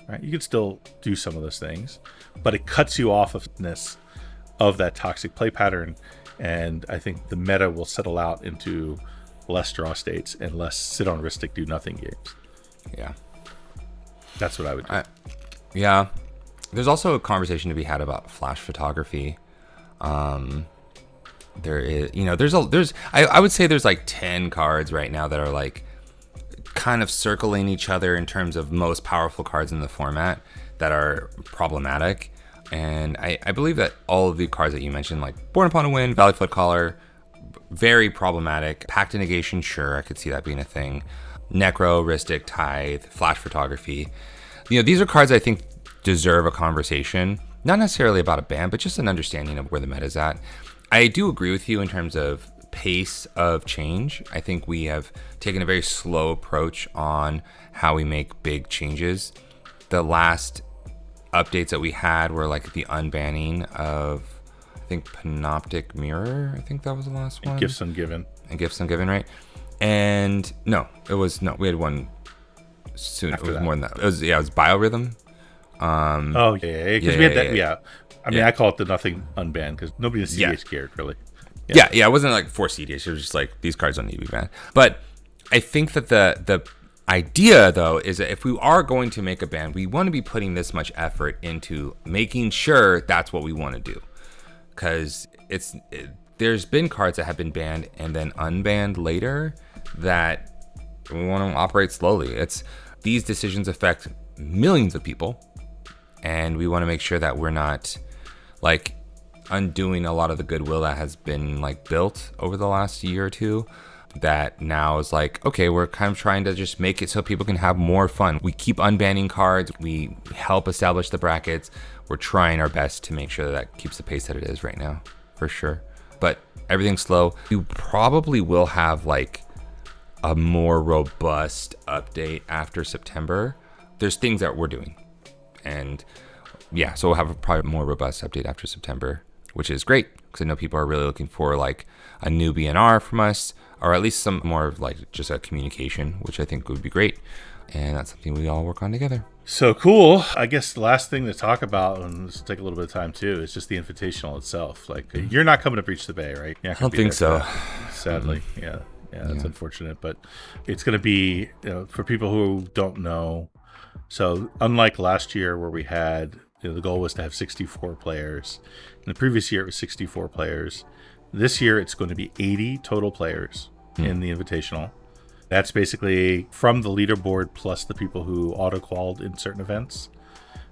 Right? You can still do some of those things, but it cuts you off of that toxic play pattern. And I think the meta will settle out into less draw states and less sit on Rhystic do nothing games. Yeah, that's what I would do. Yeah, there's also a conversation to be had about flash photography. There is, I would say there's like 10 cards right now that are like kind of circling each other in terms of most powerful cards in the format that are problematic. And I believe that all of the cards that you mentioned, like Born Upon a Wind, Valley Floodcaller, very problematic. Pact of Negation, sure, I could see that being a thing. Necro, Rhystic, Tithe, Flash Photography. These are cards I think deserve a conversation. Not necessarily about a ban, but just an understanding of where the meta's at. I do agree with you in terms of pace of change. I think we have taken a very slow approach on how we make big changes. The last updates that we had were like the unbanning of, I think, Panoptic Mirror. I think that was the last one. Gifts Ungiven. And Gifts Ungiven, right? And we had one soon. After it was that. more than that. It was Biorhythm. Because we had that. Yeah. I mean, I call it the nothing unbanned because nobody in cEDH cared, really. Yeah, it wasn't like for cEDH. It was just like, these cards don't need to be banned. But I think that the idea, though, is that if we are going to make a ban, we want to be putting this much effort into making sure that's what we want to do. Because there's been cards that have been banned and then unbanned later that we want to operate slowly. These decisions affect millions of people, and we want to make sure that we're not like undoing a lot of the goodwill that has been like built over the last year or two. That now is like, okay, we're kind of trying to just make it so people can have more fun. We keep unbanning cards. We help establish the brackets. We're trying our best to make sure that keeps the pace that it is right now, for sure. But everything's slow. You probably will have like a more robust update after September. There's things that we're doing. And yeah, so we'll have probably a more robust update after September, which is great because I know people are really looking for like a new BNR from us, or at least some more of like just a communication, which I think would be great. And that's something we all work on together. So cool. I guess the last thing to talk about, and this will take a little bit of time too, is just the Invitational itself. Like, you're not coming to Breach the Bay, right? I don't think so. Sadly. Yeah, that's unfortunate. But it's going to be, for people who don't know, so unlike last year where we had, the goal was to have 64 players. In the previous year, it was 64 players. This year, it's going to be 80 total players in the Invitational. That's basically from the leaderboard plus the people who auto-qualled in certain events.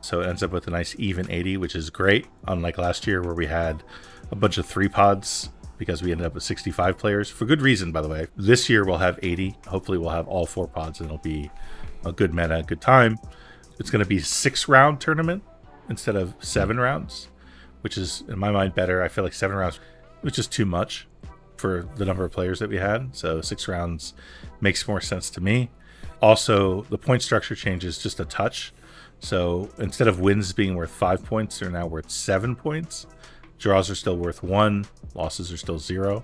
So it ends up with a nice even 80, which is great. Unlike last year where we had a bunch of 3 pods because we ended up with 65 players. For good reason, by the way. This year, we'll have 80. Hopefully, we'll have all 4 pods and it'll be a good meta, a good time. It's going to be a 6-round tournament instead of 7 rounds, which is, in my mind, better. I feel like 7 rounds was just too much for the number of players that we had. So 6 rounds makes more sense to me. Also, the point structure changes just a touch. So instead of wins being worth 5 points, they're now worth 7 points. Draws are still worth 1. Losses are still 0.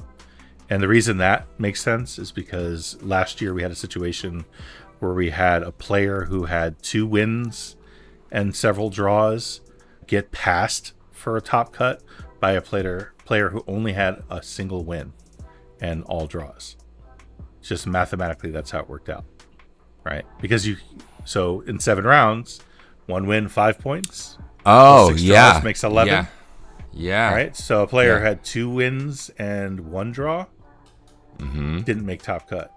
And the reason that makes sense is because last year we had a situation where we had a player who had 2 wins and several draws get passed for a top cut by a player who only had a single win and all draws. Just mathematically, that's how it worked out, right? Because so in 7 rounds, 1 win, 5 points. Oh, 6 draws makes 11. Yeah. All right. So a player had 2 wins and 1 draw. Didn't make top cut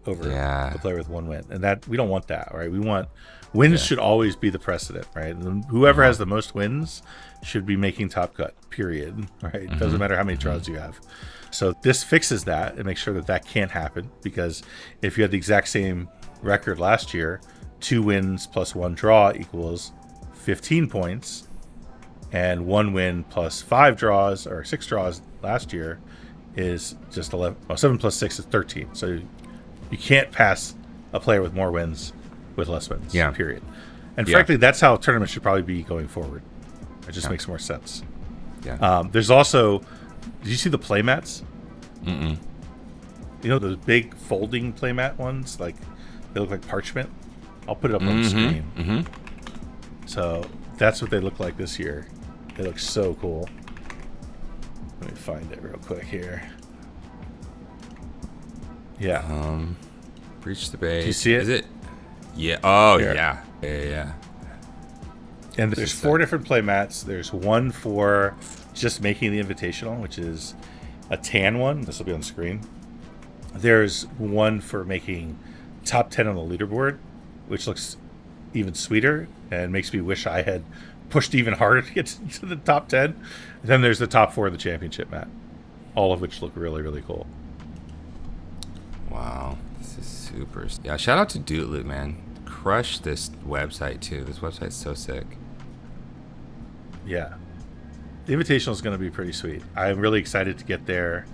over the player with 1 win, and that we don't want that, right? We want wins should always be the precedent, right? And whoever has the most wins should be making top cut. Period. Right? Doesn't matter how many draws you have. So this fixes that and makes sure that can't happen, because if you have the exact same record last year, 2 wins plus 1 draw equals 15 points, and 1 win plus 5 draws or 6 draws last year is just 11. Well, 7 plus 6 is 13. So you can't pass a player with more wins with less wins. Yeah. Period. And frankly, that's how tournaments should probably be going forward. It just makes more sense. Yeah. There's also, did you see the playmats? Mm-mm. You know those big folding playmat ones? Like, they look like parchment. I'll put it up on the screen. Mm-hmm. So that's what they look like this year. They look so cool. Let me find it real quick here. Yeah. Breach the base. Do you see it? Is it? Yeah. Oh, Here. yeah. Yeah. And there's 4 different playmats. There's one for just making the Invitational, which is a tan one. This will be on the screen. There's one for making top 10 on the leaderboard, which looks even sweeter and makes me wish I had pushed even harder to get to the top 10. And then there's the top 4 of the championship mat, all of which look really, really cool. Wow. This is super. Yeah, shout out to Dootloot, man. Crush this website, too. This website's so sick. Yeah. The Invitational is going to be pretty sweet. I'm really excited to get there.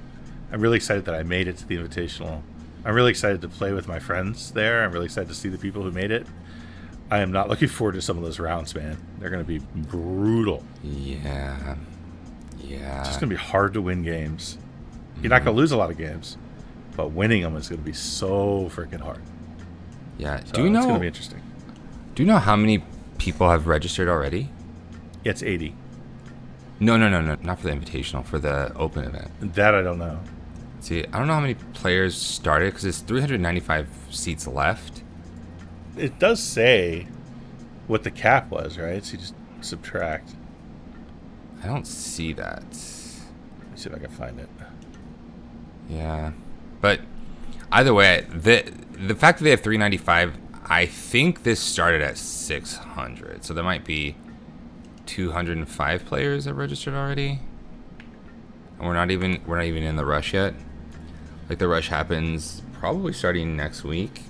I'm really excited that I made it to the Invitational. I'm really excited to play with my friends there. I'm really excited to see the people who made it. I am not looking forward to some of those rounds, man. They're going to be brutal. Yeah. It's just going to be hard to win games. You're not going to lose a lot of games, but winning them is going to be so freaking hard. Yeah. So Do you know? It's going to be interesting. Do you know how many people have registered already? Yeah, it's 80. No. Not for the Invitational. For the Open event. That I don't know. See, I don't know how many players started because there's 395 seats left. It does say what the cap was, right? So you just subtract. I don't see that. Let me see if I can find it. Yeah, but either way, the fact that they have 395, I think this started at 600, so there might be 205 players that registered already, and we're not even in the rush yet. Like, the rush happens probably starting next week.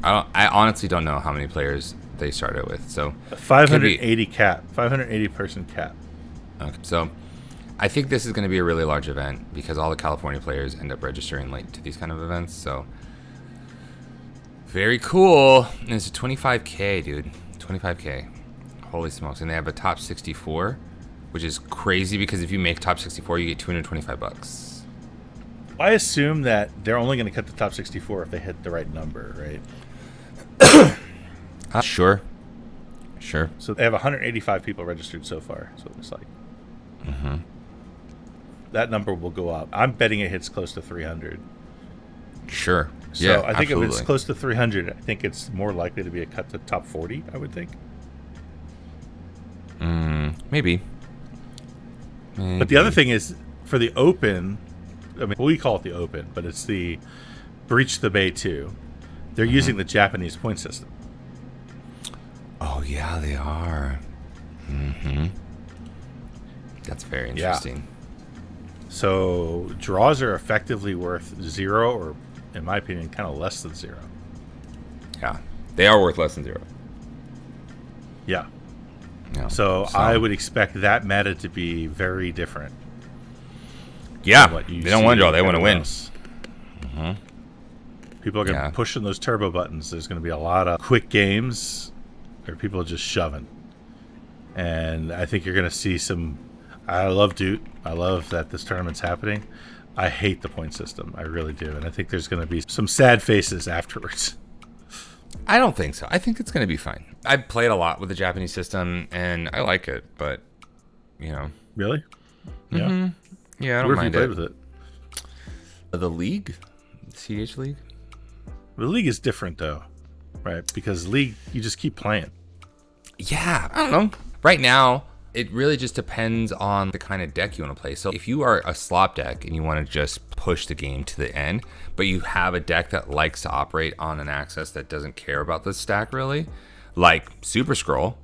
I honestly don't know how many players they started with. So 580 cap, 580 person cap. Okay, so I think this is going to be a really large event because all the California players end up registering late to these kind of events. So very cool. And it's a 25K, dude. 25K. Holy smokes. And they have a top 64, which is crazy because if you make top 64, you get $225. I assume that they're only going to cut the top 64 if they hit the right number, right? Sure. So they have 185 people registered so far, so it looks like. Mm-hmm. That number will go up. I'm betting it hits close to 300. Sure. So yeah, I think absolutely. if it's close to 300, I think it's more likely to be a cut to top 40, I would think. Maybe. But the other thing is, for the Open, I mean, we call it the Open, but it's the Breach the Bay 2. They're using the Japanese point system. Oh, yeah, they are. Mm-hmm. That's very interesting. So draws are effectively worth 0, or in my opinion, kind of less than 0. Yeah, they are worth less than 0. Yeah. Yeah. So I would expect that meta to be very different. Yeah, than what you they don't see want to draw; they want to everywhere win. else. Mm-hmm. People are going to be pushing those turbo buttons. There's going to be a lot of quick games where people are just shoving. And I think you're going to see some... I love Doot. I love that this tournament's happening. I hate the point system. I really do. And I think there's going to be some sad faces afterwards. I don't think so. I think it's going to be fine. I've played a lot with the Japanese system, and I like it, but, you know. Really? Yeah. Mm-hmm. Yeah, I don't Where mind have you played with it? The League? The cEDH League? The League is different, though, right? Because League, you just keep playing. Yeah, I don't know. Right now, it really just depends on the kind of deck you want to play. So if you are a slop deck and you want to just push the game to the end, but you have a deck that likes to operate on an axis that doesn't care about the stack really, like Super-Skrull,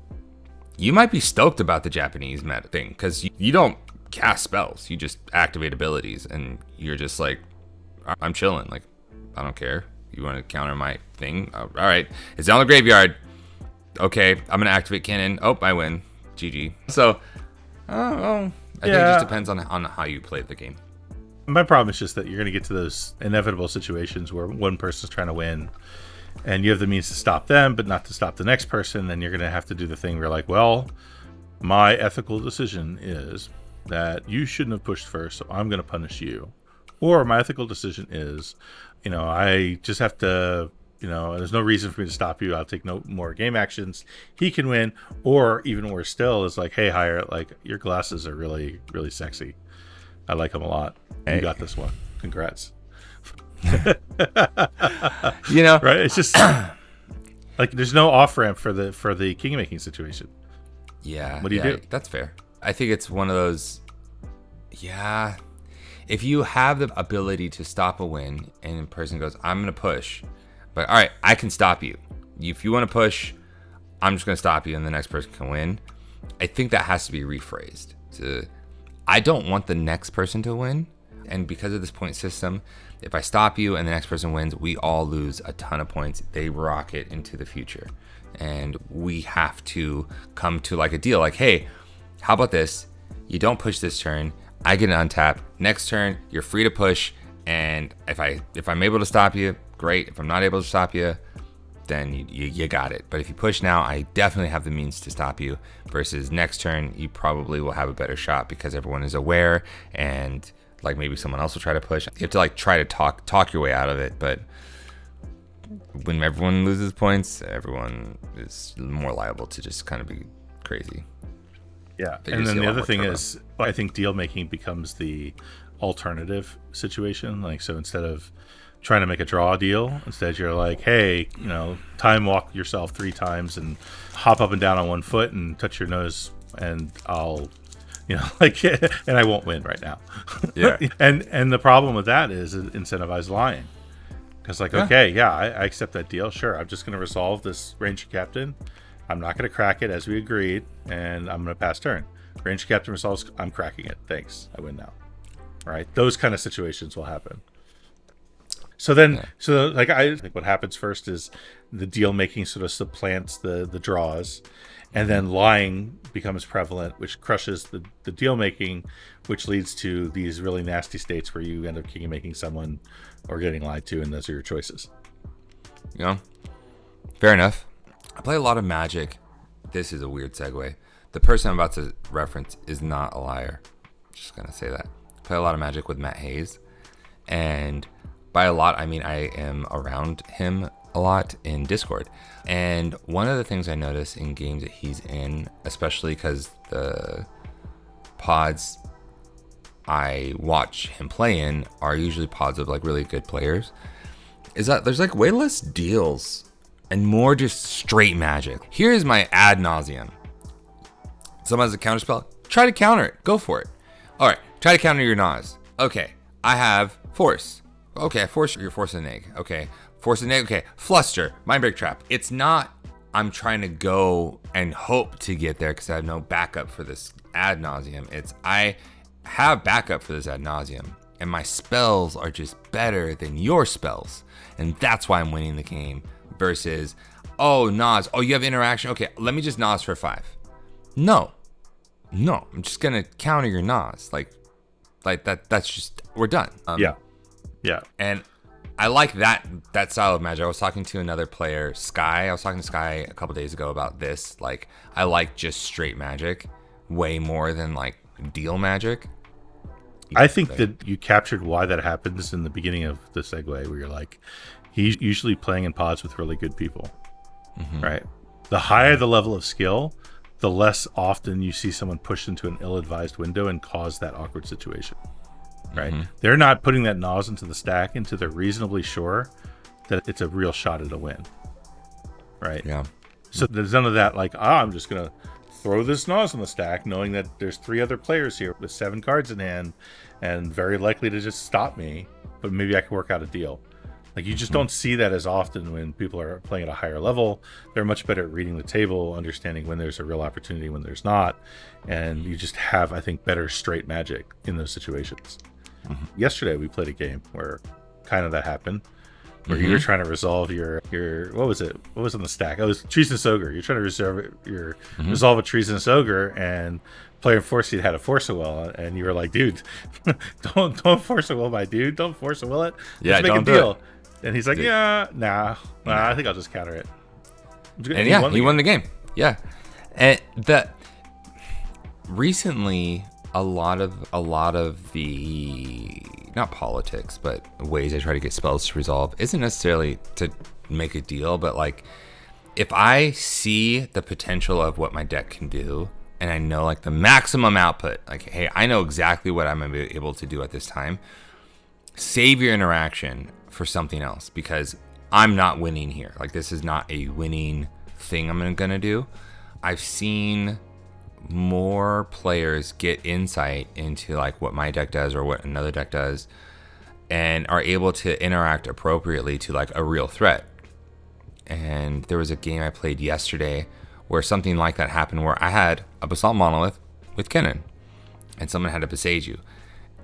you might be stoked about the Japanese meta thing because you don't cast spells. You just activate abilities, and you're just like, I'm chilling. Like, I don't care. You want to counter my thing? All right. It's down the graveyard. Okay, I'm going to activate cannon. Oh, I win. GG. So, I think it just depends on how you play the game. My problem is just that you're going to get to those inevitable situations where one person's trying to win, and you have the means to stop them, but not to stop the next person. Then you're going to have to do the thing where you're like, well, my ethical decision is that you shouldn't have pushed first, so I'm going to punish you. Or my ethical decision is, I just have to, there's no reason for me to stop you. I'll take no more game actions. He can win. Or even worse still is like, hey, Hire, like, your glasses are really, really sexy. I like them a lot. Hey. You got this one. Congrats. Right? It's just like there's no off ramp for the king making situation. Yeah. What do you do? That's fair. I think it's one of those. Yeah. If you have the ability to stop a win and a person goes, I'm going to push, but all right, I can stop you. If you want to push, I'm just going to stop you and the next person can win. I think that has to be rephrased to, I don't want the next person to win. And because of this point system, if I stop you and the next person wins, we all lose a ton of points. They rocket into the future. And we have to come to like a deal. Like, hey, how about this? You don't push this turn. I get an untap. Next turn, you're free to push. And if I'm able to stop you, great. If I'm not able to stop you, then you got it. But if you push now, I definitely have the means to stop you. Versus next turn, you probably will have a better shot because everyone is aware and like maybe someone else will try to push. You have to like try to talk your way out of it. But when everyone loses points, everyone is more liable to just kind of be crazy. Yeah, and then the other thing is, I think deal making becomes the alternative situation. Like, so instead of trying to make a draw deal, instead you're like, hey, time walk yourself 3 times and hop up and down on 1 foot and touch your nose, and I'll, and I won't win right now. Yeah. and the problem with that is it incentivizes lying. Because I accept that deal. Sure, I'm just going to resolve this Ranger Captain. I'm not going to crack it as we agreed, and I'm going to pass turn. Ranger Captain resolves, I'm cracking it. Thanks. I win now. Right? Those kind of situations will happen. So then, I think what happens first is the deal making sort of supplants the draws, and then lying becomes prevalent, which crushes the deal making, which leads to these really nasty states where you end up king making someone or getting lied to, and those are your choices. Fair enough. I play a lot of Magic. This is a weird segue. The person I'm about to reference is not a liar. Just gonna say that. I play a lot of Magic with Matt Hayes, and by a lot, I mean I am around him a lot in Discord. And one of the things I notice in games that he's in, especially because the pods I watch him play in are usually pods of like really good players, is that there's like way less deals and more just straight Magic. Here's my ad nauseum. Someone has a counter spell, try to counter it. Go for it. All right, try to counter your Nas. Okay, I have Force. Okay, you're forcing an egg. Okay, force an egg. Okay, Fluster, Mindbreak Trap. It's not I'm trying to go and hope to get there because I have no backup for this ad nauseum. It's I have backup for this ad nauseum, and my spells are just better than your spells, and that's why I'm winning the game. Versus, Nas, you have interaction. Okay, let me just Nas for 5. No, I'm just gonna counter your Nas. Like that. That's just we're done. Yeah. And I like that style of Magic. I was talking to another player, Sky. I was talking to Sky a couple days ago about this. Like, I like just straight Magic way more than like deal Magic. I think that you captured why that happens in the beginning of the segue, where you're like, he's usually playing in pods with really good people, right? The higher the level of skill, the less often you see someone push into an ill-advised window and cause that awkward situation, right? They're not putting that Nas into the stack until they're reasonably sure that it's a real shot at a win, right? Yeah. So there's none of that like, I'm just going to throw this Nas on the stack knowing that there's 3 other players here with 7 cards in hand and very likely to just stop me, but maybe I can work out a deal. Like, you just don't see that as often when people are playing at a higher level. They're much better at reading the table, understanding when there's a real opportunity, when there's not. And you just have, I think, better straight magic in those situations. Yesterday, we played a game where kind of that happened, where you were trying to resolve your what was it? What was on the stack? Oh, it was Treasonous Ogre. You're trying to resolve a Treasonous Ogre, and player 4 seed had a Force a Will, and you were like, dude, don't Force a Will my dude. Don't Force a Will it. Let's make a deal. And he's like, nah, I think I'll just counter it. And he won the game. Yeah. And recently a lot of the, not politics, but ways I try to get spells to resolve isn't necessarily to make a deal, but like, if I see the potential of what my deck can do, and I know like the maximum output, like, hey, I know exactly what I'm gonna be able to do at this time, save your interaction for something else, because I'm not winning here. Like, this is not a winning thing I'm gonna do. I've seen more players get insight into like what my deck does or what another deck does, and are able to interact appropriately to like a real threat. And there was a game I played yesterday where something like that happened, where I had a Basalt Monolith with Kennen, and someone had a Besage You.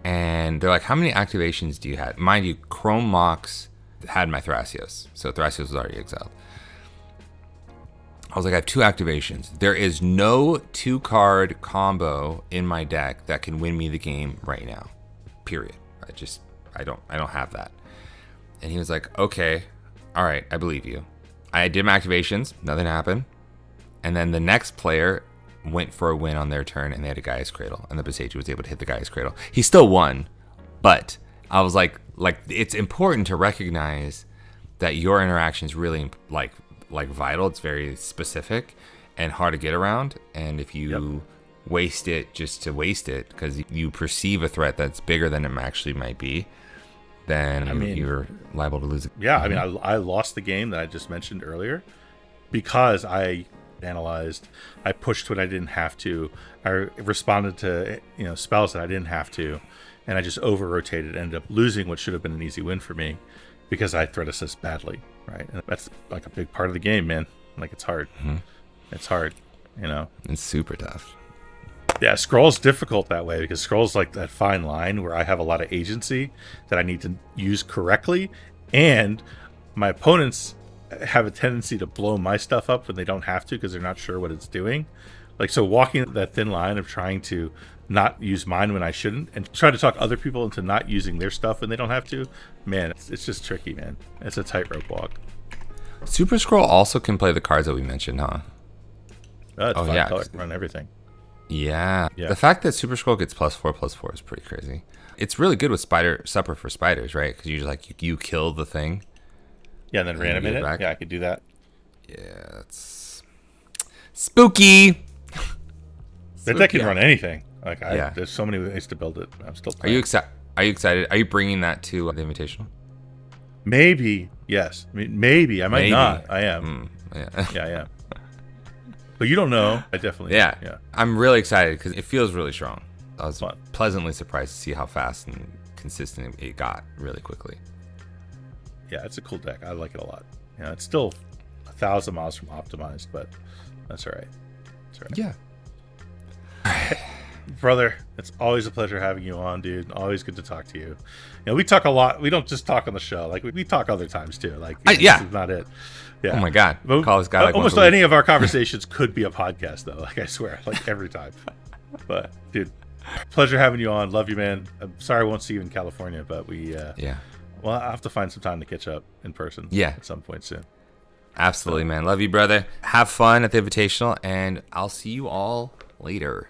And they're like, how many activations do you have? Mind you, Chrome Mox had my Thrasios, so Thrasios was already exiled. I was like, I have 2 activations. There is no 2-card combo in my deck that can win me the game right now. Period. I don't have that. And he was like, okay, all right, I believe you. I did my activations, nothing happened. And then the next player went for a win on their turn, and they had a Gaia's Cradle, and the Besage was able to hit the Gaia's Cradle. He still won, but I was like it's important to recognize that your interaction is really like vital. It's very specific and hard to get around, and if you waste it just to waste it because you perceive a threat that's bigger than it actually might be, then you're liable to lose it. Yeah, I mean, I lost the game that I just mentioned earlier because I analyzed, I pushed when I didn't have to, I responded to spells that I didn't have to, and I just over rotated, ended up losing what should have been an easy win for me because I threat assist badly, right? And that's like a big part of the game, man. Like, it's hard. It's hard, It's super tough. Yeah, Skrull's difficult that way because Skrull's like that fine line where I have a lot of agency that I need to use correctly, and my opponents have a tendency to blow my stuff up when they don't have to because they're not sure what it's doing. Like, so walking that thin line of trying to not use mine when I shouldn't and try to talk other people into not using their stuff when they don't have to, man, it's just tricky, man. It's a tightrope walk. Super-Skrull also can play the cards that we mentioned, huh? It's fine color, run everything. Yeah. The fact that Super-Skrull gets +4/+4 is pretty crazy. It's really good with Supper for Spiders, right? Because you're like, you kill the thing. Yeah, and then reanimate it. Yeah, I could do that. Yeah, it's spooky. That deck can run anything. Like, there's so many ways to build it. I'm still playing. Are you excited? Are you bringing that to the Invitational? Maybe, yes. I mean, maybe. I might not. I am. Yeah, I am. But you don't know. I definitely yeah. Yeah. I'm really excited because it feels really strong. I was pleasantly surprised to see how fast and consistent it got really quickly. Yeah, it's a cool deck. I like it a lot. It's still 1,000 miles from optimized, but that's all right. Yeah. Brother, it's always a pleasure having you on, dude. Always good to talk to you. We talk a lot. We don't just talk on the show. Like, we talk other times too. Like, this is not it. Yeah. Oh my God. Call this guy like almost any of our conversations could be a podcast, though. Like, I swear, like every time. But, dude, pleasure having you on. Love you, man. I'm sorry I won't see you in California, but well, I'll have to find some time to catch up in person. At some point soon. Absolutely, man. Love you, brother. Have fun at the Invitational, and I'll see you all later.